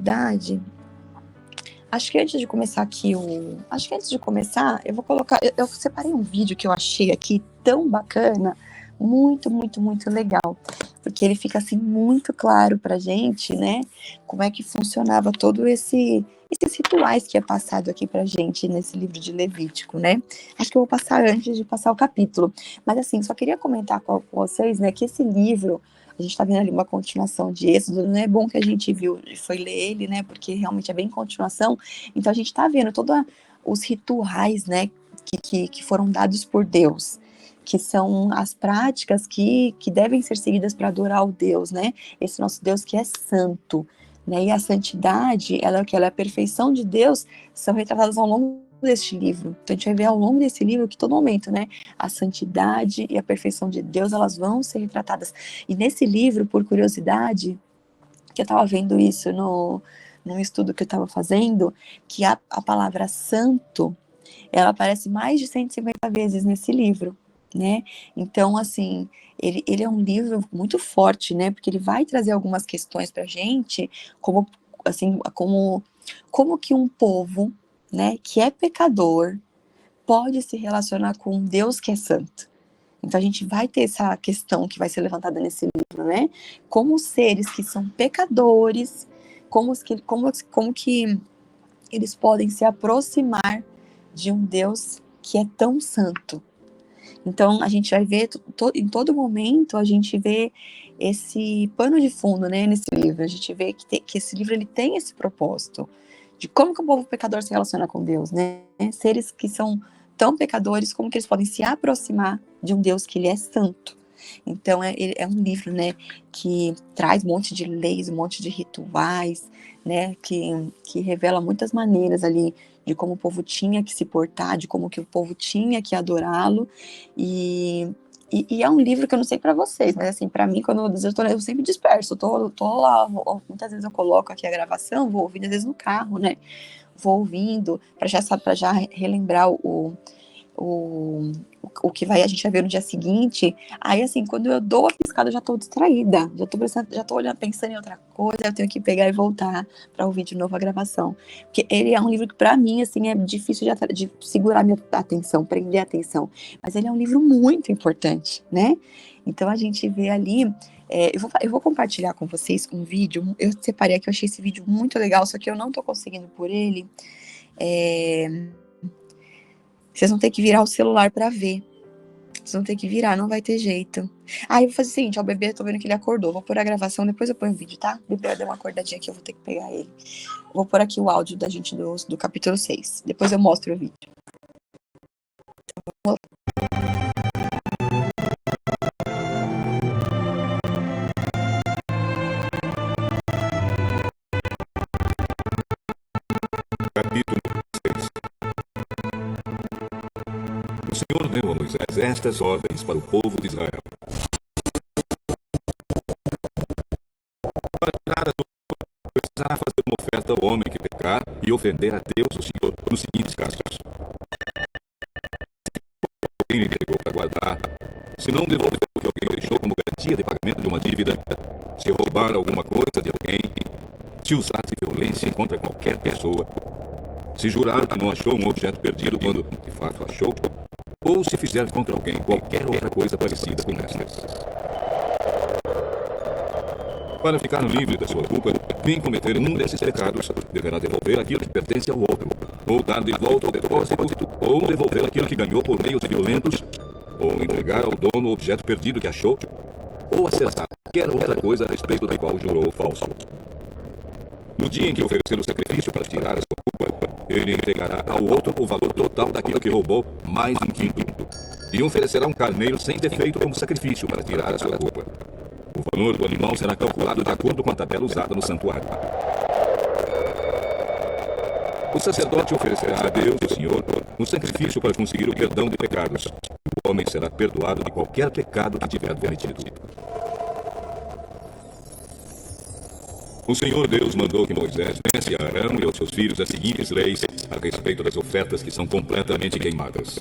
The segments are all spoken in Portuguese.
Curiosidade, acho que antes de começar aqui eu vou colocar, eu separei um vídeo que eu achei aqui tão bacana, muito, muito, muito legal, porque ele fica assim muito claro pra gente, né, como é que funcionava todo esses rituais que é passado aqui pra gente nesse livro de Levítico, né? Acho que eu vou passar antes de passar o capítulo, mas assim, só queria comentar com vocês, né, que esse livro, a gente tá vendo ali uma continuação de Êxodo, né? É bom que a gente viu, foi ler ele, né? Porque realmente é bem continuação. Então a gente tá vendo todos os rituais, né? Que foram dados por Deus, que são as práticas que devem ser seguidas para adorar o Deus, né? Esse nosso Deus que é santo, né? E a santidade, ela é o que? Ela é a perfeição de Deus, são retratadas ao longo deste livro. Então a gente vai ver ao longo desse livro que todo momento, né? A santidade e a perfeição de Deus, elas vão ser retratadas. E nesse livro, por curiosidade, que eu estava vendo isso num estudo que eu estava fazendo, que a palavra santo, ela aparece mais de 150 vezes nesse livro, né? Então, assim, ele é um livro muito forte, né? Porque ele vai trazer algumas questões pra gente, como, assim, como que um povo, né, que é pecador, pode se relacionar com um Deus que é santo. Então a gente vai ter essa questão que vai ser levantada nesse livro, né? Como os seres que são pecadores, como que eles podem se aproximar de um Deus que é tão santo. Então a gente vai ver, em todo momento, a gente vê esse pano de fundo, né, nesse livro. A gente vê que esse livro ele tem esse propósito de como que o povo pecador se relaciona com Deus, né? Seres que são tão pecadores, como que eles podem se aproximar de um Deus que ele é santo. Então é um livro, né, que traz um monte de leis, um monte de rituais, né, que revela muitas maneiras ali de como o povo tinha que se portar, de como que o povo tinha que adorá-lo, e é um livro que eu não sei para vocês, mas assim, para mim, quando eu tô lendo, eu sempre disperso, tô lá, muitas vezes eu coloco aqui a gravação, vou ouvindo, às vezes no carro, né, vou ouvindo, para já relembrar o que a gente vai ver no dia seguinte. Aí, assim, quando eu dou a piscada, eu já tô distraída, já tô olhando, pensando em outra coisa, eu tenho que pegar e voltar para ouvir de novo a gravação. Porque ele é um livro que, para mim, assim, é difícil de segurar minha atenção, prender a atenção. Mas ele é um livro muito importante, né? Então, a gente vê ali. Eu vou compartilhar com vocês um vídeo. Eu separei aqui, eu achei esse vídeo muito legal, só que eu não tô conseguindo por ele. Vocês vão ter que virar o celular pra ver. Vocês vão ter que virar, não vai ter jeito. Eu vou fazer o seguinte, ó, o bebê, tô vendo que ele acordou. Vou pôr a gravação, depois eu ponho o vídeo, tá? O bebê deu uma acordadinha aqui, eu vou ter que pegar ele. Vou pôr aqui o áudio da gente do capítulo 6. Depois eu mostro o vídeo. Capítulo 6. O Senhor deu a Moisés estas ordens para o povo de Israel. Para tirar a sua precisará fazer uma oferta ao homem que pecar e ofender a Deus o Senhor nos seguintes casos. Se alguém lhe entregou para guardar, se não devolveu o que alguém deixou como garantia de pagamento de uma dívida, se roubar alguma coisa de alguém, se usar de violência contra qualquer pessoa, se jurar que não achou um objeto perdido quando de fato achou, ou se fizer contra alguém qualquer outra coisa parecida com estas. Para ficar livre da sua culpa, quem cometer um desses pecados deverá devolver aquilo que pertence ao outro, ou dar de volta ao depósito, ou devolver aquilo que ganhou por meios violentos, ou entregar ao dono o objeto perdido que achou, ou acertar qualquer outra coisa a respeito da qual jurou falso. No dia em que oferecer o sacrifício para tirar a sua culpa, ele entregará ao outro o valor total daquilo que roubou, mais um quinto, e oferecerá um carneiro sem defeito como sacrifício para tirar a sua culpa. O valor do animal será calculado de acordo com a tabela usada no santuário. O sacerdote oferecerá a Deus, o Senhor, um sacrifício para conseguir o perdão de pecados. O homem será perdoado de qualquer pecado que tiver cometido. O Senhor Deus mandou que Moisés desse a Arão e aos seus filhos as seguintes leis a respeito das ofertas que são completamente queimadas.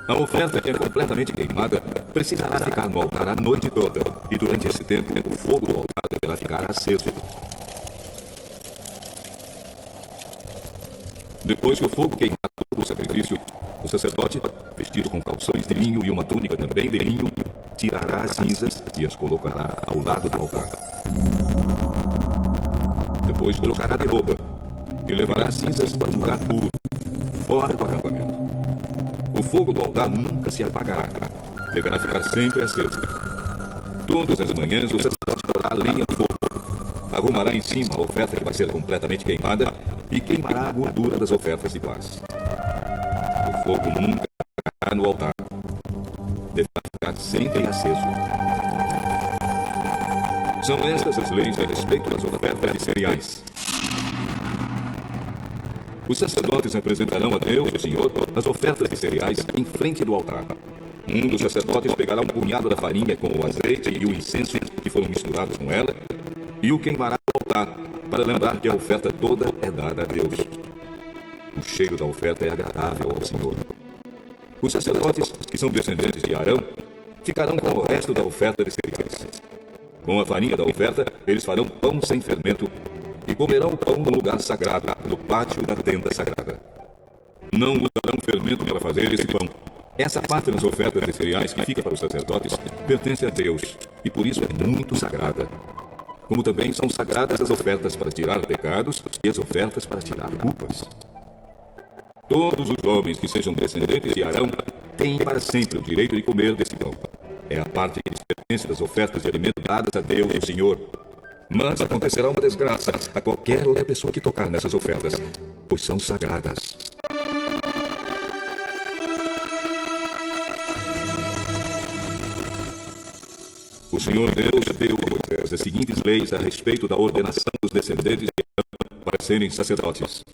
A oferta que é completamente queimada precisará ficar no altar a noite toda, e durante esse tempo o fogo do altar deverá ficar aceso. Depois que o fogo queimar todo o sacrifício, o sacerdote, vestido com calções de linho e uma túnica também de linho, tirará as cinzas e as colocará ao lado do altar. Depois trocará de roupa e levará as cinzas para um lugar puro, fora do acampamento. O fogo do altar nunca se apagará, deverá ficar sempre aceso. Todas as manhãs o sacerdote porá a lenha no fogo, arrumará em cima a oferta que vai ser completamente queimada e queimará a gordura das ofertas de paz. O fogo nunca ficará no altar, deverá ficar sempre aceso. São estas as leis a respeito das ofertas de cereais. Os sacerdotes apresentarão a Deus, o Senhor, as ofertas de cereais em frente do altar. Um dos sacerdotes pegará um punhado da farinha com o azeite e o incenso que foram misturados com ela e o queimará no altar, para lembrar que a oferta toda é dada a Deus. O cheiro da oferta é agradável ao Senhor. Os sacerdotes, que são descendentes de Arão, ficarão com o resto da oferta de cereais. Com a farinha da oferta, eles farão pão sem fermento e comerão o pão no lugar sagrado, no pátio da tenda sagrada. Não usarão fermento para fazer esse pão. Essa parte das ofertas de cereais que fica para os sacerdotes pertence a Deus e por isso é muito sagrada. Como também são sagradas as ofertas para tirar pecados e as ofertas para tirar culpas. Todos os homens que sejam descendentes de Arão têm para sempre o direito de comer desse pão. É a parte que lhes pertence das ofertas de alimento dadas a Deus, o Senhor. Mas acontecerá uma desgraça a qualquer outra pessoa que tocar nessas ofertas, pois são sagradas. O Senhor Deus deu a Moisés as seguintes leis a respeito da ordenação dos descendentes de Arão para serem sacerdotes.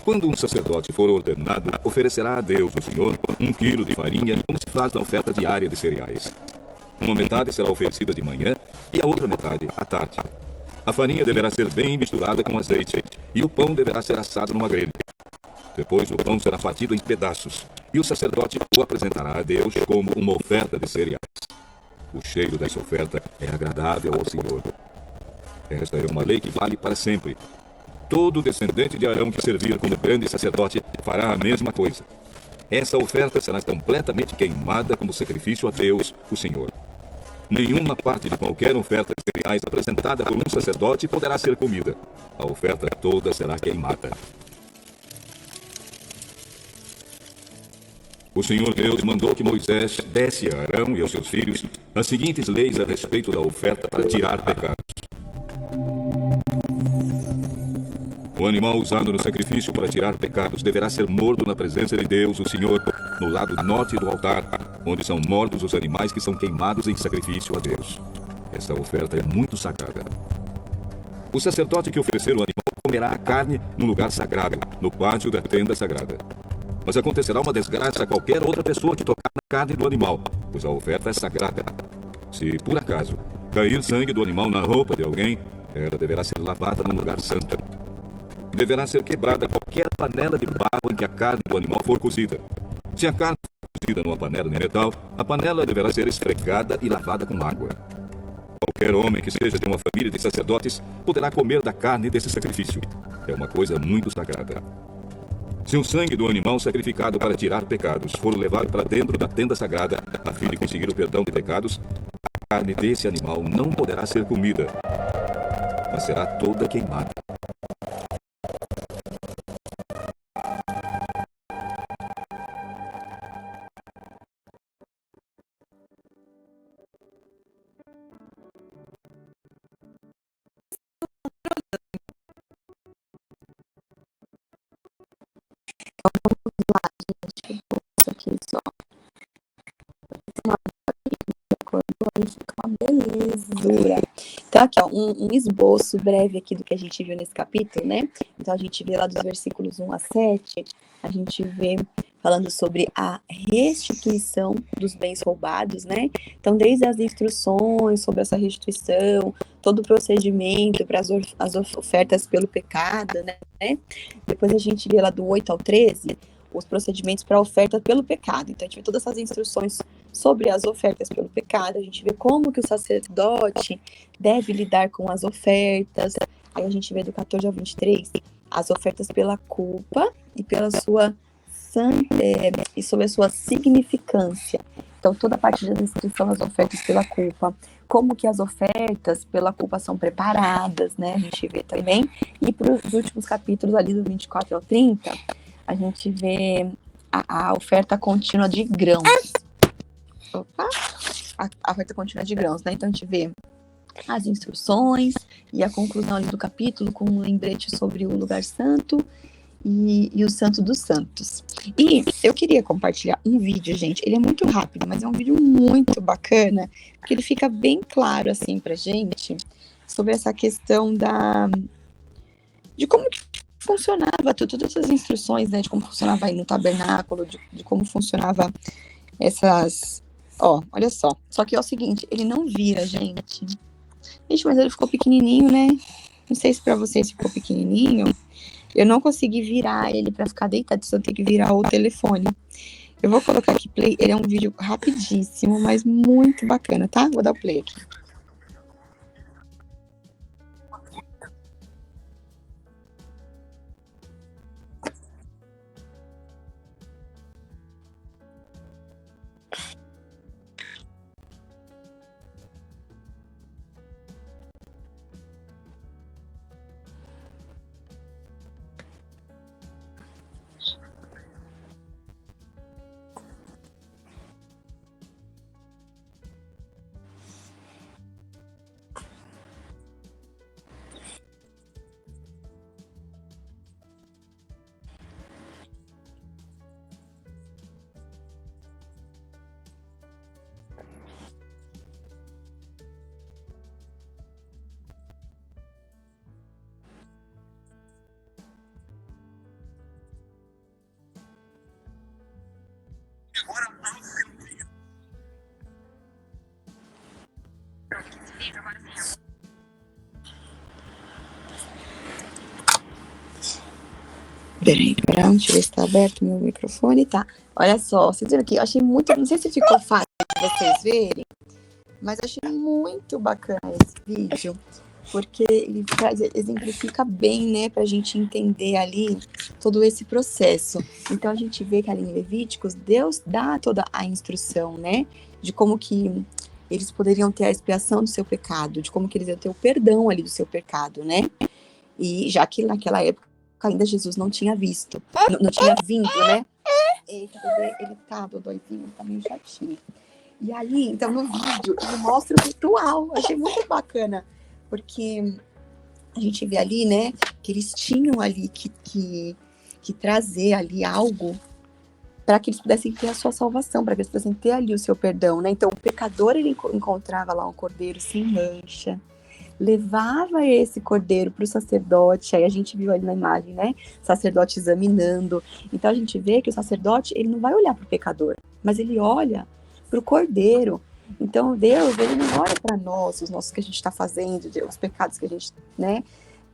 Quando um sacerdote for ordenado, oferecerá a Deus, o Senhor, 1 quilo de farinha, como se faz na oferta diária de cereais. Uma metade será oferecida de manhã e a outra metade à tarde. A farinha deverá ser bem misturada com azeite e o pão deverá ser assado numa grelha. Depois o pão será partido em pedaços e o sacerdote o apresentará a Deus como uma oferta de cereais. O cheiro dessa oferta é agradável ao Senhor. Esta é uma lei que vale para sempre. Todo descendente de Arão que servir como grande sacerdote fará a mesma coisa. Essa oferta será completamente queimada como sacrifício a Deus, o Senhor. Nenhuma parte de qualquer oferta de cereais apresentada por um sacerdote poderá ser comida. A oferta toda será queimada. O Senhor Deus mandou que Moisés desse a Arão e aos seus filhos as seguintes leis a respeito da oferta para tirar pecados. O animal usado no sacrifício para tirar pecados deverá ser morto na presença de Deus, o Senhor, no lado norte do altar, onde são mortos os animais que são queimados em sacrifício a Deus. Essa oferta é muito sagrada. O sacerdote que oferecer o animal comerá a carne no lugar sagrado, no pátio da tenda sagrada. Mas acontecerá uma desgraça a qualquer outra pessoa que tocar na carne do animal, pois a oferta é sagrada. Se, por acaso, cair sangue do animal na roupa de alguém, ela deverá ser lavada num lugar santo. Deverá ser quebrada qualquer panela de barro em que a carne do animal for cozida. Se a carne for cozida numa panela de metal, a panela deverá ser esfregada e lavada com água. Qualquer homem que seja de uma família de sacerdotes poderá comer da carne desse sacrifício. É uma coisa muito sagrada. Se o sangue do animal sacrificado para tirar pecados for levado para dentro da tenda sagrada, a fim de conseguir o perdão de pecados, a carne desse animal não poderá ser comida, mas será toda queimada. Isso aqui só. Aí fica uma belezura. Então, aqui, ó, um esboço breve aqui do que a gente viu nesse capítulo, né? Então, a gente vê lá dos versículos 1 a 7, a gente vê falando sobre a restituição dos bens roubados, né? Então, desde as instruções sobre essa restituição, todo o procedimento para as ofertas pelo pecado, né? Depois a gente vê lá do 8 ao 13, os procedimentos para oferta pelo pecado. Então, a gente vê todas essas instruções sobre as ofertas pelo pecado, a gente vê como que o sacerdote deve lidar com as ofertas. Aí Aí a gente vê do 14 ao 23 as ofertas pela culpa e pela sua e sobre a sua significância. Então, toda a parte da descrição das ofertas pela culpa, como que as ofertas pela culpa são preparadas, né? A gente vê também. E para os últimos capítulos, ali do 24 ao 30, a gente vê a oferta contínua de grãos. Opa! A oferta contínua de grãos, né? Então, a gente vê as instruções e a conclusão ali do capítulo com um lembrete sobre o lugar santo e o Santo dos Santos. E eu queria compartilhar um vídeo, gente. Ele é muito rápido, mas é um vídeo muito bacana, porque ele fica bem claro, assim, pra gente, sobre essa questão de como que funcionava, todas essas instruções, né, de como funcionava aí no tabernáculo, de como funcionava essas... Ó, olha só. Só que é o seguinte, ele não vira, gente. Gente, mas ele ficou pequenininho, né? Não sei se pra vocês ficou pequenininho. Eu não consegui virar ele para ficar deitado, só tenho que virar o telefone. Eu vou colocar aqui play, ele é um vídeo rapidíssimo, mas muito bacana, tá? Vou dar o play aqui. Peraí, deixa eu ver se tá aberto meu microfone, tá. Olha só, vocês viram aqui, eu achei muito, não sei se ficou fácil de vocês verem, mas eu achei muito bacana esse vídeo, porque ele exemplifica bem, né, pra gente entender ali todo esse processo. Então a gente vê que ali em Levíticos, Deus dá toda a instrução, né, de como que eles poderiam ter a expiação do seu pecado, de como que eles iam ter o perdão ali do seu pecado, né, e já que naquela época ainda Jesus não tinha visto, não tinha vindo, né. Eita, ele tá, Dodóizinho, tá meio chatinho. E aí, então, no vídeo, ele mostra o ritual. Achei muito bacana, porque a gente vê ali, né, que eles tinham ali que trazer ali algo para que eles pudessem ter a sua salvação, para que eles pudessem ter ali o seu perdão, né? Então, o pecador, ele encontrava lá um cordeiro sem mancha, levava esse cordeiro para o sacerdote, aí a gente viu ali na imagem, né, o sacerdote examinando. Então, a gente vê que o sacerdote, ele não vai olhar para o pecador, mas ele olha para o cordeiro. Então, Deus, ele não olha para nós, os nossos que a gente está fazendo, os pecados que a gente, né,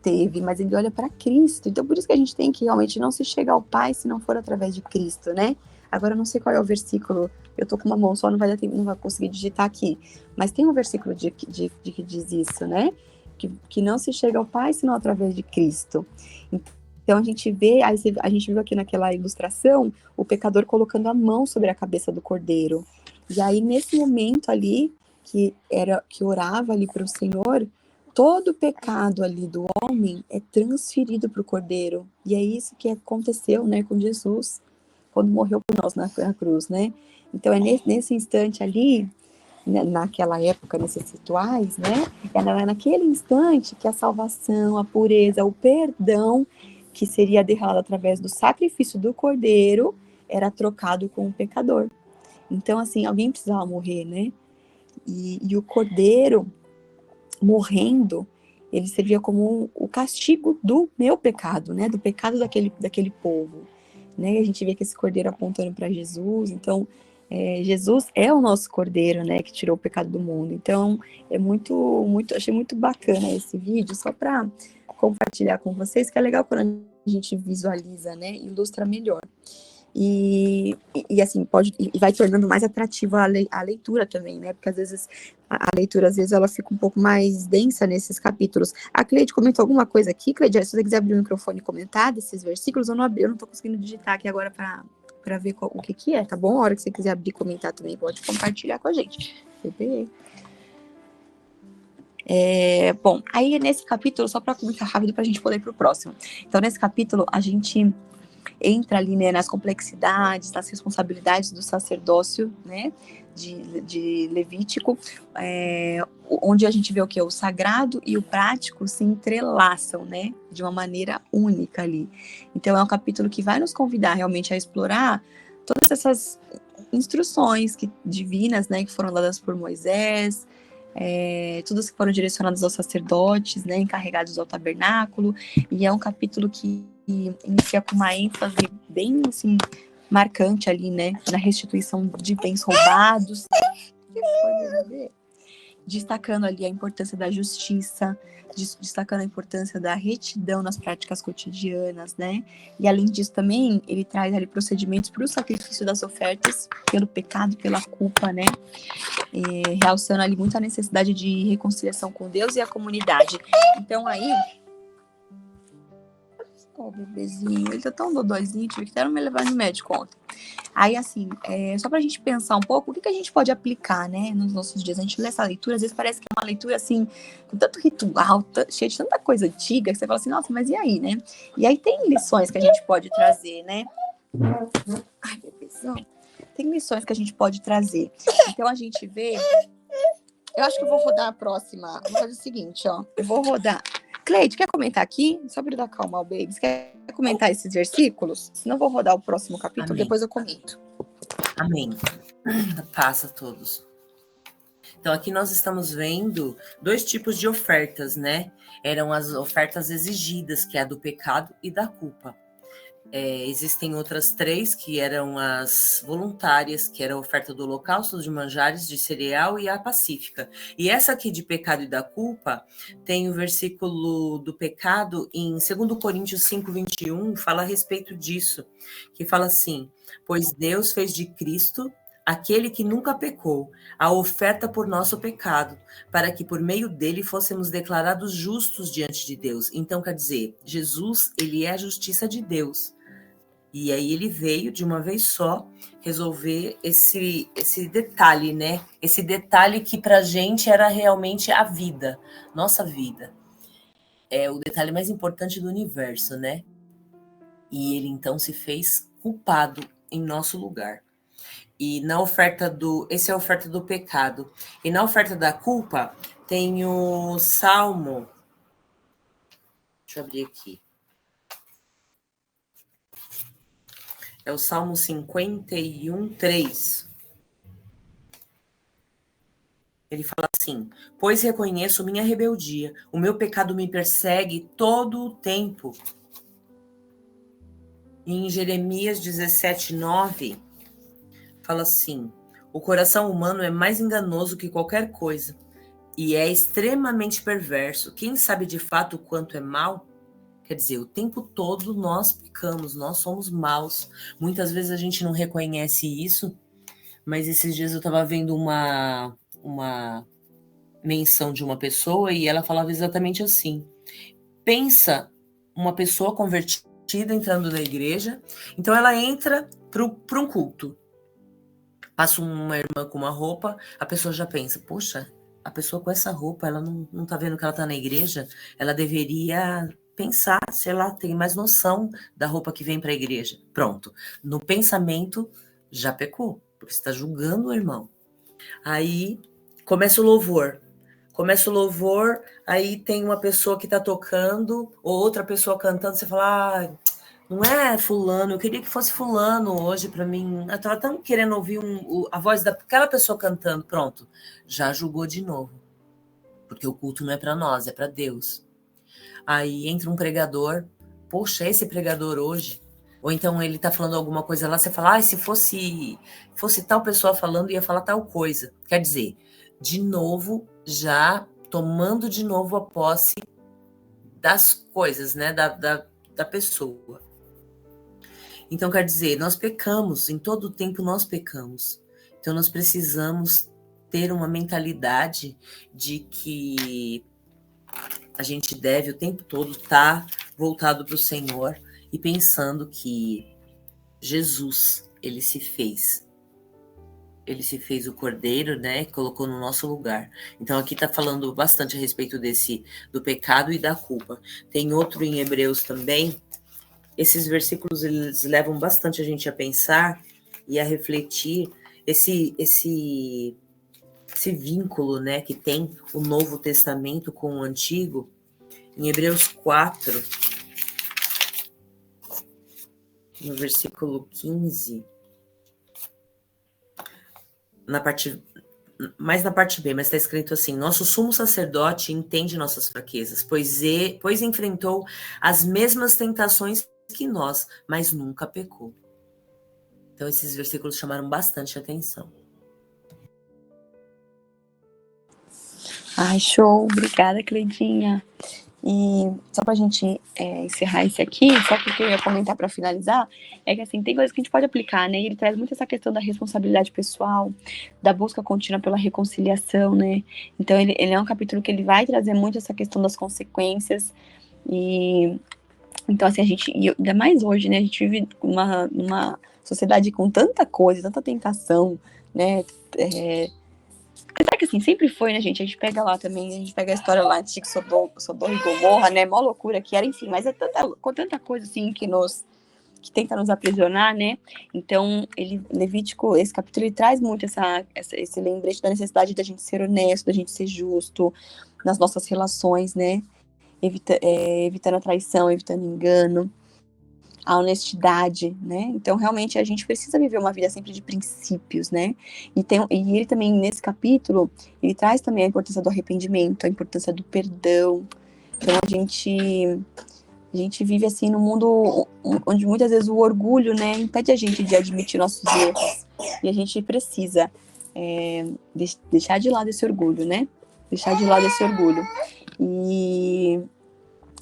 teve, mas ele olha para Cristo. Então, por isso que a gente tem que realmente não se chegar ao Pai se não for através de Cristo, né? Agora, eu não sei qual é o versículo, eu tô com uma mão só, não vai dar tempo, não vai conseguir digitar aqui, mas tem um versículo de que diz isso, né? Que não se chega ao Pai senão através de Cristo. Então, a gente vê, a gente viu aqui naquela ilustração, o pecador colocando a mão sobre a cabeça do cordeiro. E aí, nesse momento ali, que orava ali para o Senhor, todo o pecado ali do homem é transferido para o cordeiro. E é isso que aconteceu, né, com Jesus, quando morreu por nós na cruz, né? Então, é nesse instante ali, né, naquela época, nesses rituais, né? Era naquele instante que a salvação, a pureza, o perdão, que seria derramado através do sacrifício do cordeiro, era trocado com o pecador. Então, assim, alguém precisava morrer, né? E o cordeiro morrendo, ele servia como o castigo do meu pecado, né? Do pecado daquele povo, né? A gente vê que esse cordeiro apontando para Jesus. Então, Jesus é o nosso cordeiro, né? Que tirou o pecado do mundo. Então, achei muito bacana esse vídeo, só para compartilhar com vocês, que é legal quando a gente visualiza, né? Ilustra melhor. E assim, e vai tornando mais atrativa a leitura também, né? Porque às vezes a leitura, às vezes, ela fica um pouco mais densa nesses capítulos. A Cleide comentou alguma coisa aqui, Cleide, se você quiser abrir o microfone e comentar desses versículos, eu não abri, eu não tô conseguindo digitar aqui agora para ver o que é, tá bom? A hora que você quiser abrir e comentar também, pode compartilhar com a gente. Eu peguei. Bom, aí nesse capítulo, só para comentar rápido para a gente poder ir para o próximo. Então, nesse capítulo, a gente entra ali, né, nas complexidades, nas responsabilidades do sacerdócio, né, de Levítico, onde a gente vê o que? O sagrado e o prático se entrelaçam, né, de uma maneira única ali. Então, é um capítulo que vai nos convidar realmente a explorar todas essas instruções divinas, né, que foram dadas por Moisés, todas que foram direcionadas aos sacerdotes, né, encarregados ao tabernáculo, e é um capítulo que inicia com uma ênfase bem, assim, marcante ali, né, na restituição de bens roubados, destacando ali a importância da justiça, destacando a importância da retidão nas práticas cotidianas, né, e além disso também, ele traz ali procedimentos para o sacrifício das ofertas, pelo pecado, pela culpa, né, realçando ali muito a necessidade de reconciliação com Deus e a comunidade. Então aí, o bebezinho, ele tá tão dodóizinho, tive que até não me levar no médico ontem. Aí, assim, só pra gente pensar um pouco, o que a gente pode aplicar, né, nos nossos dias? A gente lê essa leitura, às vezes parece que é uma leitura, assim, com tanto ritual, cheia de tanta coisa antiga, que você fala assim, nossa, mas e aí, né? E aí tem lições que a gente pode trazer, né? Ai, bebezão. Tem lições que a gente pode trazer. Então, a gente vê... Eu acho que eu vou rodar a próxima. Vou fazer o seguinte, ó. Eu vou rodar... Cleide, quer comentar aqui? Só para dar calma ao baby. Você quer comentar esses versículos? Senão eu vou rodar o próximo capítulo, Amém. Depois eu comento. Amém. Passa a todos. Então, aqui nós estamos vendo 2 tipos de ofertas, né? Eram as ofertas exigidas, que é a do pecado e da culpa. Existem outras 3, que eram as voluntárias, que era a oferta do holocausto, de manjares, de cereal e a pacífica. E essa aqui de pecado e da culpa, tem o versículo do pecado em 2 Coríntios 5:21, fala a respeito disso, que fala assim, pois Deus fez de Cristo, aquele que nunca pecou, a oferta por nosso pecado, para que por meio dele fôssemos declarados justos diante de Deus. Então, quer dizer, Jesus, ele é a justiça de Deus. E aí ele veio de uma vez só resolver esse detalhe, né? Esse detalhe que pra gente era realmente a vida, nossa vida. É o detalhe mais importante do universo, né? E ele então se fez culpado em nosso lugar. E na oferta esse é a oferta do pecado. E na oferta da culpa tem o Salmo. Deixa eu abrir aqui. É o Salmo 51:3. Ele fala assim, pois reconheço minha rebeldia, o meu pecado me persegue todo o tempo. E em Jeremias 17:9, fala assim, o coração humano é mais enganoso que qualquer coisa, e é extremamente perverso. Quem sabe de fato o quanto é mal? Quer dizer, o tempo todo nós pecamos, nós somos maus. Muitas vezes a gente não reconhece isso, mas esses dias eu estava vendo uma menção de uma pessoa e ela falava exatamente assim. Pensa uma pessoa convertida entrando na igreja, então ela entra para um culto. Passa uma irmã com uma roupa, a pessoa já pensa, poxa, a pessoa com essa roupa, ela não tá vendo que ela tá na igreja, ela deveria pensar, sei lá, tem mais noção da roupa que vem para a igreja. Pronto, no pensamento já pecou, porque você está julgando o irmão. Aí começa o louvor, aí tem uma pessoa que está tocando, ou outra pessoa cantando, você fala, não é fulano, eu queria que fosse fulano hoje para mim, eu estava tão querendo ouvir a voz daquela pessoa cantando, pronto, já julgou de novo, porque o culto não é para nós, é para Deus. Aí entra um pregador, poxa, esse pregador hoje, ou então ele tá falando alguma coisa lá, você fala, se fosse tal pessoa falando, ia falar tal coisa. Quer dizer, de novo, já tomando de novo a posse das coisas, né, da pessoa. Então, quer dizer, nós pecamos, em todo o tempo nós pecamos. Então, nós precisamos ter uma mentalidade de que a gente deve o tempo todo estar voltado para o Senhor e pensando que Jesus, ele se fez o cordeiro, né? Colocou no nosso lugar. Então aqui está falando bastante a respeito do pecado e da culpa. Tem outro em Hebreus também. Esses versículos eles levam bastante a gente a pensar e a refletir esse vínculo, né, que tem o Novo Testamento com o Antigo. Em Hebreus 4, no versículo 15, mais na parte B, mas está escrito assim: nosso sumo sacerdote entende nossas fraquezas, pois enfrentou as mesmas tentações que nós, mas nunca pecou. Então esses versículos chamaram bastante atenção. Ai, show. Obrigada, Cleidinha. E só pra gente encerrar esse aqui, só que o que eu ia comentar para finalizar é que, assim, tem coisas que a gente pode aplicar, né? E ele traz muito essa questão da responsabilidade pessoal, da busca contínua pela reconciliação, né? Então, ele é um capítulo que ele vai trazer muito essa questão das consequências. E então, assim, e ainda mais hoje, né? A gente vive numa sociedade com tanta coisa, tanta tentação, né? Será que assim, sempre foi, né, gente? A gente pega lá também, a gente pega a história lá de Sodoma e Gomorra, né? Mó loucura que era, enfim, mas é tanta coisa assim que tenta nos aprisionar, né? Então, Levítico, esse capítulo, ele traz muito esse lembrete da necessidade da gente ser honesto, da gente ser justo nas nossas relações, né? Evitando a traição, evitando engano, a honestidade, né? Então, realmente, a gente precisa viver uma vida sempre de princípios, né? E ele também, nesse capítulo, ele traz também a importância do arrependimento, a importância do perdão. Então, a gente vive, assim, num mundo onde muitas vezes o orgulho, né, impede a gente de admitir nossos erros. E a gente precisa deixar de lado esse orgulho, né? Deixar de lado esse orgulho.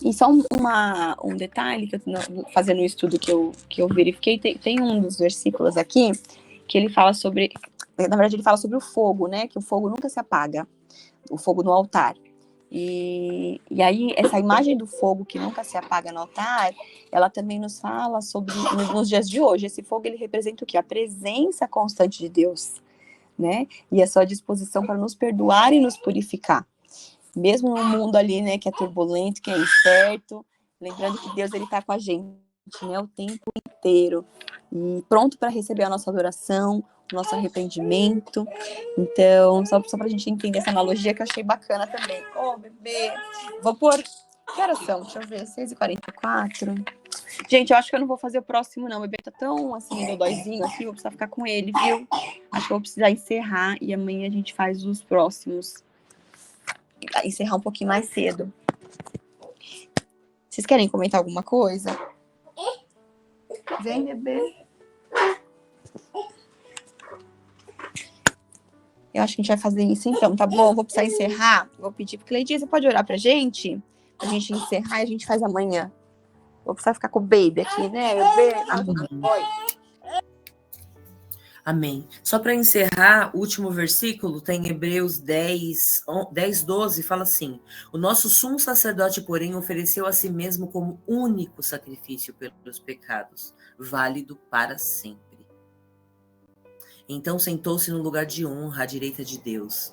E só um detalhe, que eu fazendo um estudo que eu verifiquei, tem um dos versículos aqui, que ele fala sobre, na verdade ele fala sobre o fogo, né, que o fogo nunca se apaga, o fogo no altar. E aí, essa imagem do fogo que nunca se apaga no altar, ela também nos fala sobre, nos dias de hoje, esse fogo ele representa o quê? A presença constante de Deus, né, e a sua disposição para nos perdoar e nos purificar. Mesmo no mundo ali, né, que é turbulento, que é incerto, lembrando que Deus, ele tá com a gente, né, o tempo inteiro, e pronto para receber a nossa adoração, o nosso arrependimento. Então, só pra gente entender essa analogia, que eu achei bacana também. Ô, bebê, vou pôr... Que horas são? Deixa eu ver, 6h44. Gente, eu acho que eu não vou fazer o próximo, não. O bebê tá tão, assim, dodóizinho aqui, vou precisar ficar com ele, viu? Acho que eu vou precisar encerrar, e amanhã a gente faz os próximos. Encerrar um pouquinho mais cedo. Vocês querem comentar alguma coisa? Vem, bebê. Eu acho que a gente vai fazer isso então, tá bom? Vou precisar encerrar. Vou pedir, porque Leidia, você pode orar pra gente? Pra gente encerrar e a gente faz amanhã. Vou precisar ficar com o baby aqui, né? Amém. Só para encerrar, o último versículo tem Hebreus 10:12, fala assim: o nosso sumo sacerdote, porém, ofereceu a si mesmo como único sacrifício pelos pecados, válido para sempre. Então sentou-se no lugar de honra à direita de Deus,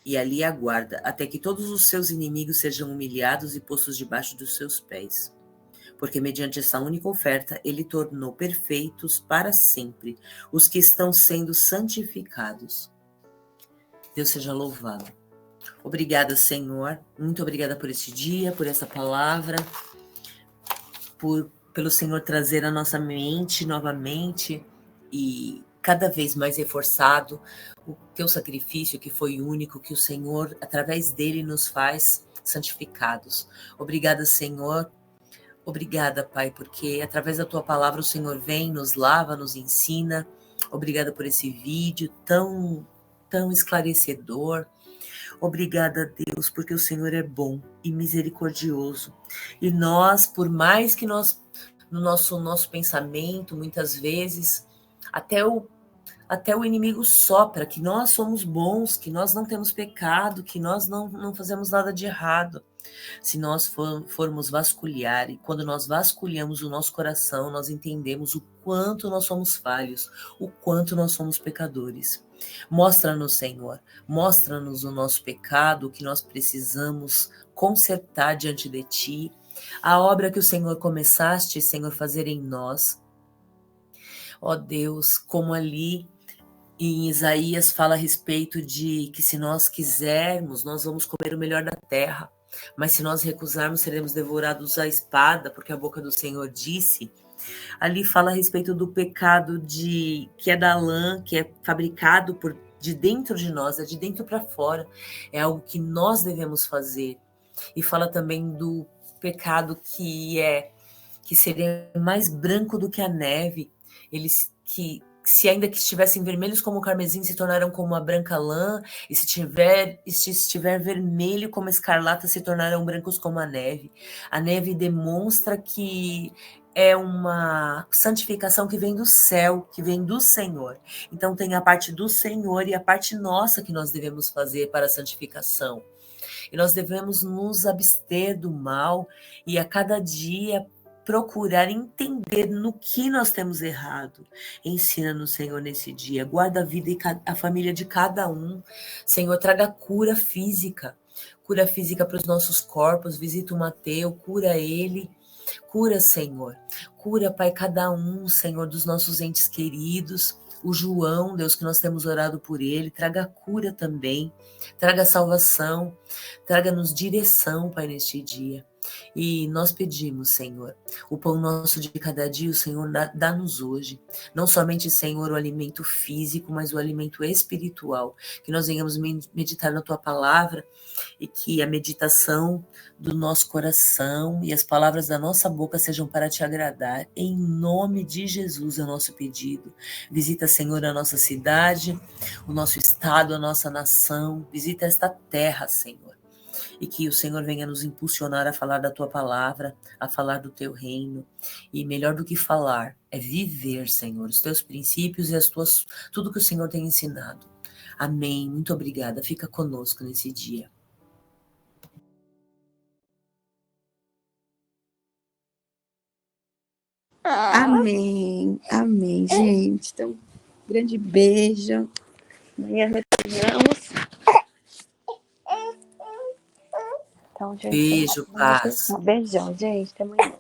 e ali aguarda, até que todos os seus inimigos sejam humilhados e postos debaixo dos seus pés. Porque mediante essa única oferta, ele tornou perfeitos para sempre os que estão sendo santificados. Deus seja louvado. Obrigada, Senhor. Muito obrigada por esse dia, por essa palavra, pelo Senhor trazer a nossa mente novamente e cada vez mais reforçado o teu sacrifício que foi único, que o Senhor, através dele, nos faz santificados. Obrigada, Senhor. Obrigada, Pai, porque através da tua palavra o Senhor vem, nos lava, nos ensina. Obrigada por esse vídeo tão esclarecedor. Obrigada, Deus, porque o Senhor é bom e misericordioso. E nós, por mais que nós no nosso pensamento, muitas vezes, até o inimigo sopra que nós somos bons, que nós não temos pecado, que nós não fazemos nada de errado. Se nós formos vasculhar, e quando nós vasculhamos o nosso coração, nós entendemos o quanto nós somos falhos, o quanto nós somos pecadores. Mostra-nos, Senhor, mostra-nos o nosso pecado, o que nós precisamos consertar diante de Ti, a obra que o Senhor começaste, Senhor, fazer em nós. Ó Deus, como ali em Isaías fala a respeito de que se nós quisermos, nós vamos comer o melhor da terra, mas se nós recusarmos, seremos devorados à espada, porque a boca do Senhor disse. Ali fala a respeito do pecado que é da lã, que é fabricado de dentro de nós, é de dentro para fora, é algo que nós devemos fazer. E fala também do pecado que seria mais branco do que a neve, eles que se ainda que estivessem vermelhos como o carmesim, se tornarão como a branca lã, e se estiver vermelho como a escarlata, se tornarão brancos como a neve. A neve demonstra que é uma santificação que vem do céu, que vem do Senhor. Então tem a parte do Senhor e a parte nossa que nós devemos fazer para a santificação. E nós devemos nos abster do mal e a cada dia procurar entender no que nós temos errado. Ensina-nos, Senhor, nesse dia. Guarda a vida e a família de cada um. Senhor, traga cura física para os nossos corpos. Visita o Mateu, cura ele. Cura, Senhor. Cura, Pai, cada um, Senhor, dos nossos entes queridos. O João, Deus, que nós temos orado por ele. Traga cura também. Traga salvação. Traga-nos direção, Pai, neste dia. E nós pedimos, Senhor, o pão nosso de cada dia, o Senhor dá-nos hoje. Não somente, Senhor, o alimento físico, mas o alimento espiritual. Que nós venhamos meditar na Tua palavra e que a meditação do nosso coração e as palavras da nossa boca sejam para Te agradar. Em nome de Jesus é o nosso pedido. Visita, Senhor, a nossa cidade, o nosso estado, a nossa nação. Visita esta terra, Senhor. E que o Senhor venha nos impulsionar a falar da Tua palavra, a falar do Teu reino. E melhor do que falar, é viver, Senhor, os Teus princípios e tudo que o Senhor tem ensinado. Amém. Muito obrigada. Fica conosco nesse dia. Amém. Amém, gente. Então, um grande beijo. Amanhã retornamos. Então, gente, Beijo, paz. Beijão, gente. Até amanhã.